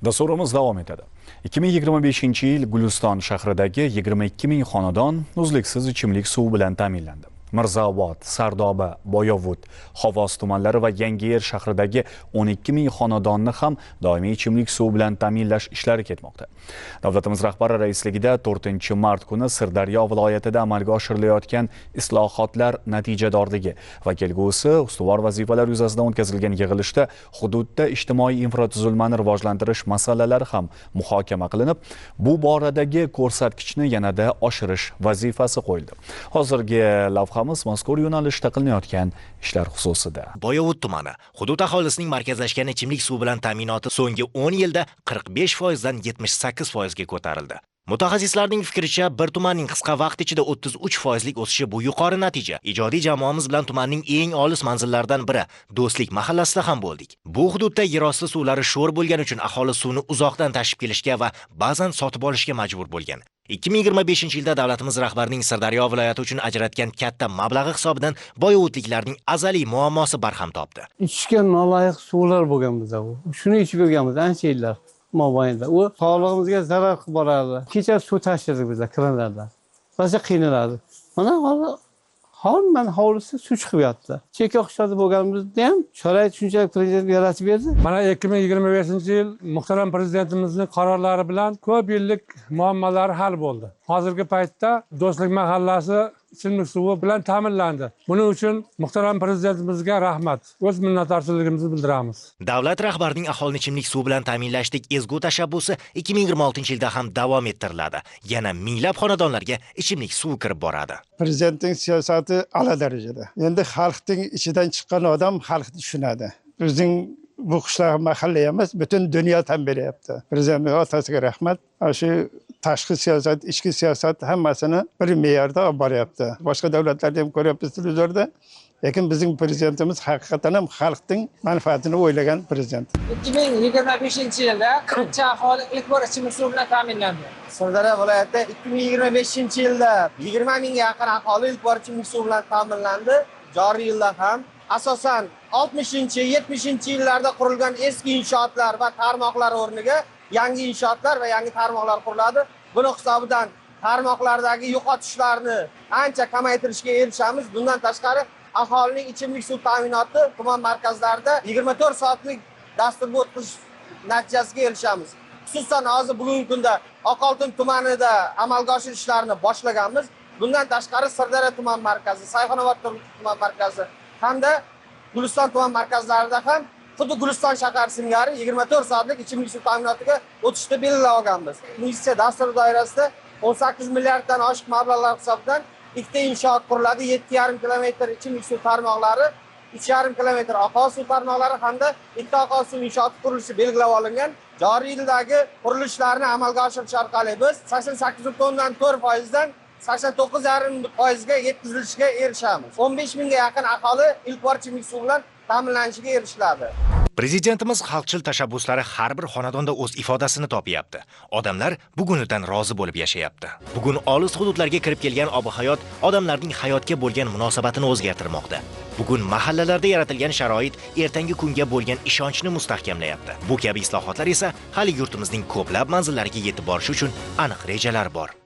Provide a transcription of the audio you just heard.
Dasturimiz davom etadi. 2025-yil Guliston shahridagi 22 ming xonadon uzluksiz ichimlik suvi bilan ta'minlandi. Mirzaobod, Sardoba, Boyovut, Xovos tumanlari va Yangiyer shahridagi 12 ming xonadonni ham doimiy ichimlik suvi bilan ta'minlash ishlari ketmoqda. Davlatimiz rahbari raisligida 4-mart kuni Sirdaryo viloyatida amalga oshirilayotgan islohotlar natijadorligi va kelgusi ustuvor vazifalar yuzasidan o'tkazilgan yig'ilishda hududda ijtimoiy infratuzilmani rivojlantirish masalalari ham muhokama qilinib, bu boradagi ko'rsatkichni yanada oshirish vazifasi qo'yildi. Hozirgi lavhamiz mazkur yo'nalishda qilinayotgan ishlar xususida. Boyovut tumani hudud aholisining markazlashgan ichimlik suvi bilan ta'minoti so'nggi 10 yilda 45% dan 78% ga ko'tarildi. Mutaxassislarning fikricha, bir tumanning qisqa vaqt ichida 33% lik o'sishi bu yuqori natija. Ijodiy jamoamiz bilan tumanning eng olis manzillaridan biri Do'stlik mahallasida ham bo'ldik. Bu hududda yerosti suvlari sho'r bo'lgani uchun aholi suvni uzoqdan tashib kelishga va ba'zan sotib olishga majbur bo'lgan. 2025-yilda davlatimiz rahbarining Sirdaryo viloyati uchun ajratgan katta mablag'i hisobidan boyovutliklarning azaliy muammosi barham topdi. Ichishga noloyiq suvlar bo'lgan bizda u. Shuni ichib yurganmiz ancha yillar mobaynida. U sog'lig'imizga zarar qilib borardi. Kecha suv tashirdik bizda kranlardan. Rosa qiynaladi. Mana mana hovlisida suv chiqib yotdi. Chekka qishloqda bo'lganimizda ham sharoit shunchalik prezident yaratib berdi. Mana 2025-yil muhtaram prezidentimizning qarorlari bilan ko'p yillik muammolar hal bo'ldi. Hozirgi paytda Do'stlik mahallasi ichimlik suvi bilan ta'minlandi. Buning uchun muhtaram prezidentimizga rahmat. O'z minnatdorchiligimizni bildiramiz. Davlat rahbarining aholini ichimlik suvi bilan ta'minlashdek ezgu tashabbusi 2026-yilda ham davom ettiriladi. Yana minglab xonadonlarga ichimlik suvi kirib boradi. Prezidentning siyosati a'lo darajada. Endi xalqning ichidan chiqqan odam xalqni tushunadi. Bizning bu qishloq mahalla emas, butun dunyo tan beryapti. Prezidentning otasiga rahmat. Shu tashqi siyosat, ichki siyosat hammasini bir me'yorda olib boryapti. Boshqa davlatlarda ham ko'ryapmiz televizorda. Lekin bizning prezidentimiz haqiqatan ham xalqning manfaatini o'ylagan prezident. 2025-yilda qancha aholi ilk bor ichimlik suvi bilan ta'minlandi? Sirdaryo viloyatida 2025-yilda 20 mingga yaqin aholi ilk bor ichimlik suvi bilan ta'minlandi. Joriy yilda ham asosan 60-70-yillarda qurilgan eski inshootlar va tarmoqlar o'rniga yangi inshootlar va yangi tarmoqlar quriladi. Buning hisobidan tarmoqlardagi yo'qotishlarni ancha kamaytirishga erishamiz. Bundan tashqari aholining ichimlik suv ta'minoti tuman markazlarida 24 soatlik dasturga o'tkazish natijasiga erishamiz. Xususan hozir bugungi kunda Oqoltin tumanida amalga oshirish ishlarini boshlaganmiz. Bundan tashqari Sirdaryo tuman markazi, Sayxonobod tuman markazi hamda Guliston tuman markazlarida ham xuddi Guliston shahar singari 24 soatlik ichimlik suv ta'minotiga o'tishni belgilab olganmiz. Investitsiya dasturi doirasida 18 milliarddan oshiq mablag'lar hisobidan ikkita inshoot quriladi. 7,5 kilometr ichimlik suv tarmoqlari, 3,5 kilometr oqova suv tarmoqlari hamda bitta oqova suv inshooti qurilishi belgilab olingan. Joriy yildagi qurilishlarni amalga oshirish orqali biz 88,4% dan 89,5% ga yetkazilishiga erishamiz. 15 mingga yaqin aholi ilk bor ichimlik suvi bilan ta'minlanishiga erishiladi. Prezidentimiz xalqchil tashabbuslari har bir xonadonda o'z ifodasini topyapti. Odamlar bugunidan rozi bo'lib yashayapti. Bugun olis hududlarga kirib kelgan ob-hayot odamlarning hayotga bo'lgan munosabatini o'zgartirmoqda. Bugun mahallalarda yaratilgan sharoit ertangi kunga bo'lgan ishonchni mustahkamlayapti. Bu kabi islohotlar esa hali yurtimizning ko'plab manzillariga yetib borishi uchun aniq rejalar bor.